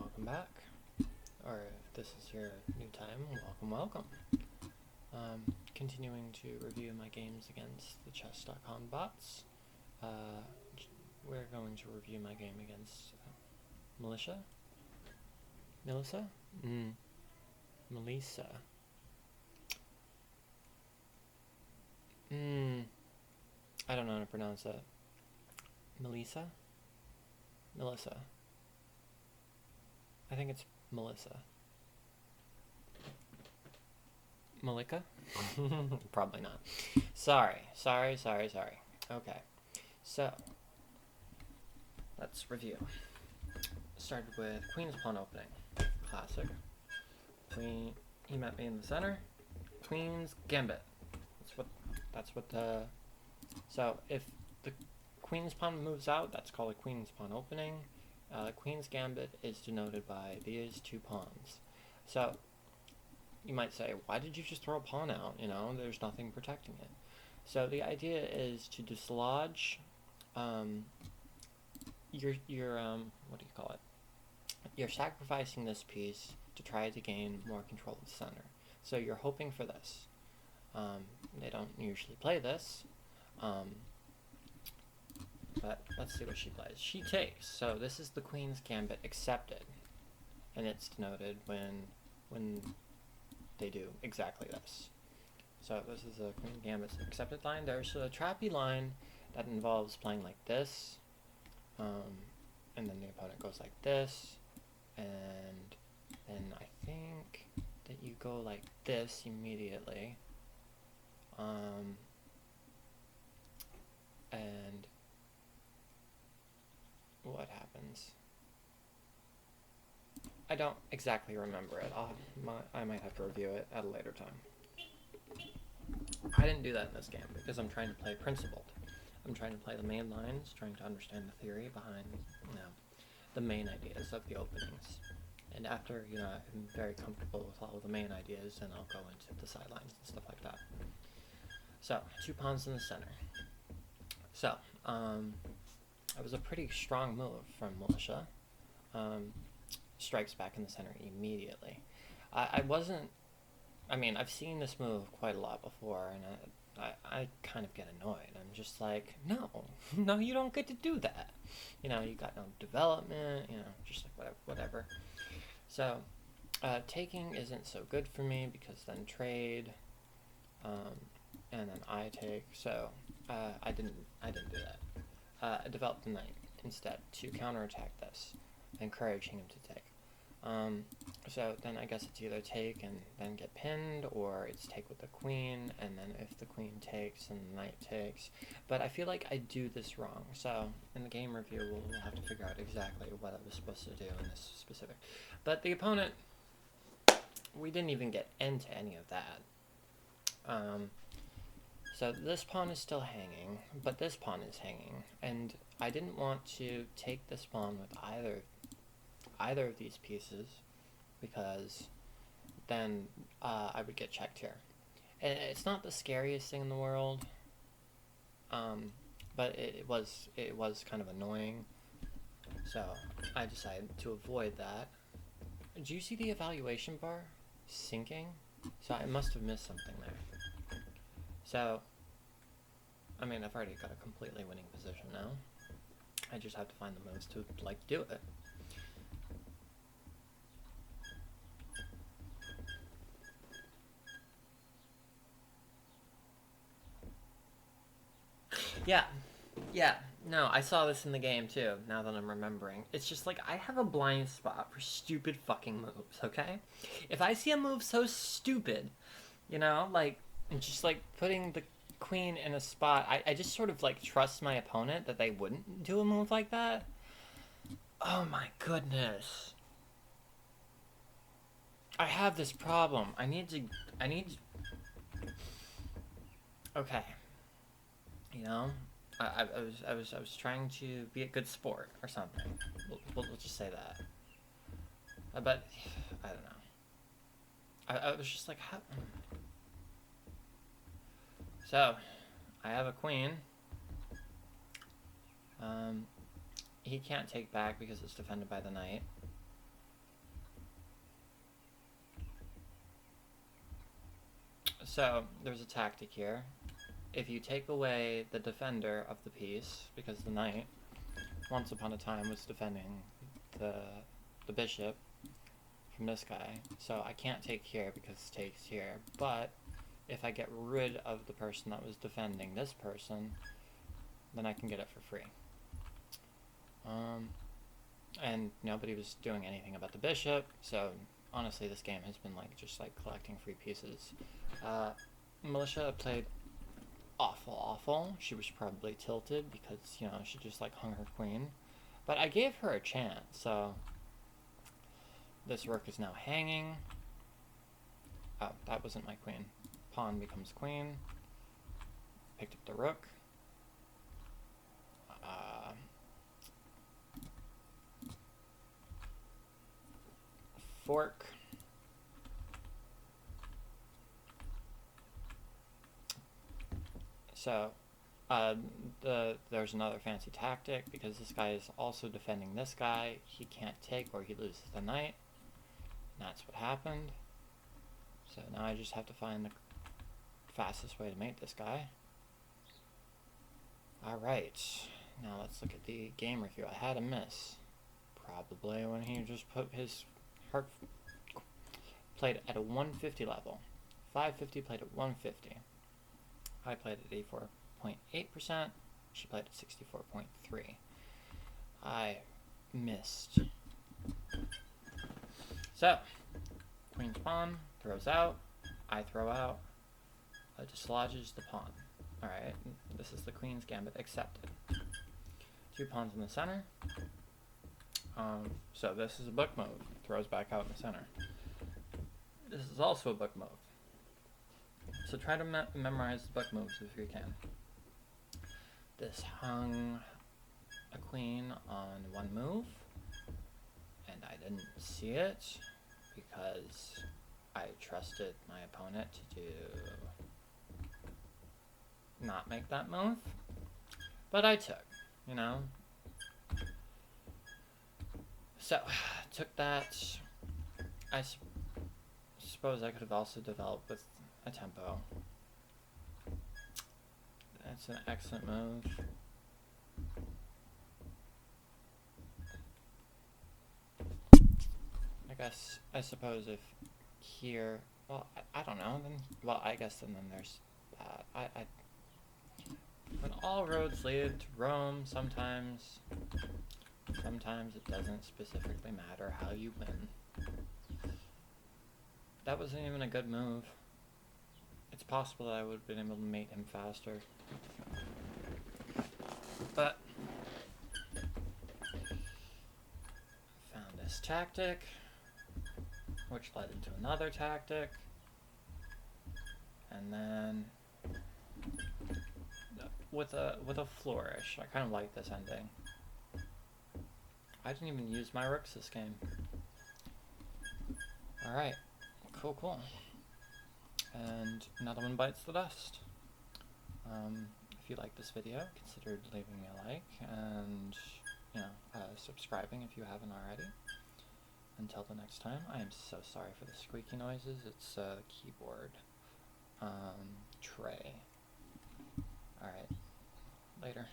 welcome back. Or if this is your new time, welcome. Continuing to review my games against the chess.com bots. We're going to review my game against Milica? Melissa? Melissa. I don't know how to pronounce that. Melissa? Melissa. I think it's Melissa. Milica? Probably not. Sorry. Okay. So, let's review. Started with Queen's Pawn opening. Classic. Queen, he met me in the center. Queen's Gambit. So if the Queen's Pawn moves out, that's called a Queen's Pawn opening. Queen's Gambit is denoted by these two pawns. So, you might say, why did you just throw a pawn out? You know, there's nothing protecting it. So the idea is to dislodge your what do you call it? You're sacrificing this piece to try to gain more control of the center. So you're hoping for this. They don't usually play this. But let's see what she plays. She takes. So this is the Queen's Gambit accepted. And it's denoted when they do exactly this. So this is a Queen Gambit's accepted line. There's a trappy line that involves playing like this. And then the opponent goes like this. And then I think that you go like this immediately. And what happens? I don't exactly remember it. I might have to review it at a later time. I didn't do that in this game because I'm trying to play principled. I'm trying to play the main lines, trying to understand the theory behind, the main ideas of the openings. And after, I'm very comfortable with all of the main ideas, then I'll go into the sidelines and stuff like that. So, 2 pawns in the center. So, it was a pretty strong move from Milica. Strikes back in the center immediately. I've seen this move quite a lot before, and I kind of get annoyed. I'm just like, no, you don't get to do that. You got no development, just like whatever. So, taking isn't so good for me because then trade, and then I take. So, I didn't do that. I developed the knight instead to counterattack this, encouraging him to take. So then I guess it's either take and then get pinned, or it's take with the queen, and then if the queen takes and the knight takes. But I feel like I do this wrong, so in the game review we'll have to figure out exactly what I was supposed to do in this specific. But the opponent, we didn't even get into any of that. So this pawn is still hanging, but this pawn is hanging, and I didn't want to take this pawn with either of these pieces, because then I would get checked here. And it's not the scariest thing in the world, but it was kind of annoying, so I decided to avoid that. Do you see the evaluation bar sinking? So I must have missed something there. So, I've already got a completely winning position now. I just have to find the moves to, do it. Yeah, no, I saw this in the game too, now that I'm remembering. It's just I have a blind spot for stupid fucking moves, okay? If I see a move so stupid, just putting the queen in a spot, I just sort of trust my opponent that they wouldn't do a move like that. Oh my goodness. I have this problem. I need to okay. I was trying to be a good sport or something. We'll just say that. But I don't know. I was just like, how? So, I have a queen. He can't take back because it's defended by the knight. So there's a tactic here. If you take away the defender of the piece, because the knight, once upon a time, was defending the bishop from this guy, so I can't take here because it takes here, but if I get rid of the person that was defending this person, then I can get it for free. And nobody was doing anything about the bishop, so honestly this game has been like just like collecting free pieces. Milica played awful. She was probably tilted because, you know, she just like hung her queen. But I gave her a chance, so this rook is now hanging. Oh, that wasn't my queen. Pawn becomes queen. Picked up the rook. Fork. So, there's another fancy tactic, because this guy is also defending this guy. He can't take or he loses the knight. And that's what happened. So now I just have to find the fastest way to mate this guy. Alright, now let's look at the game review. I had a miss. Probably when he just put his heart played at a 150 level. 550 played at 150. I played at 84.8%. She played at 64.3%. I missed. So, queen's pawn throws out. I throw out. Dislodges the pawn. Alright, this is the queen's gambit accepted. 2 pawns in the center. So this is a book move. Throws back out in the center. This is also a book move. So try to memorize the book moves if you can. This hung a queen on one move, and I didn't see it because I trusted my opponent to not make that move. But I took, you know. So, took that. I suppose I could have also developed with a tempo. That's an excellent move. I suppose if here, well, I don't know, then, well, I guess then there's that. When all roads lead to Rome, sometimes it doesn't specifically matter how you win. That wasn't even a good move. It's possible that I would have been able to mate him faster. But found this tactic, which led into another tactic, and then with a flourish. I kind of like this ending. I didn't even use my rooks this game. Alright, cool. And another one bites the dust. If you like this video, consider leaving me a like and, you know, subscribing if you haven't already. Until the next time, I am so sorry for the squeaky noises. It's the keyboard tray. Alright, later.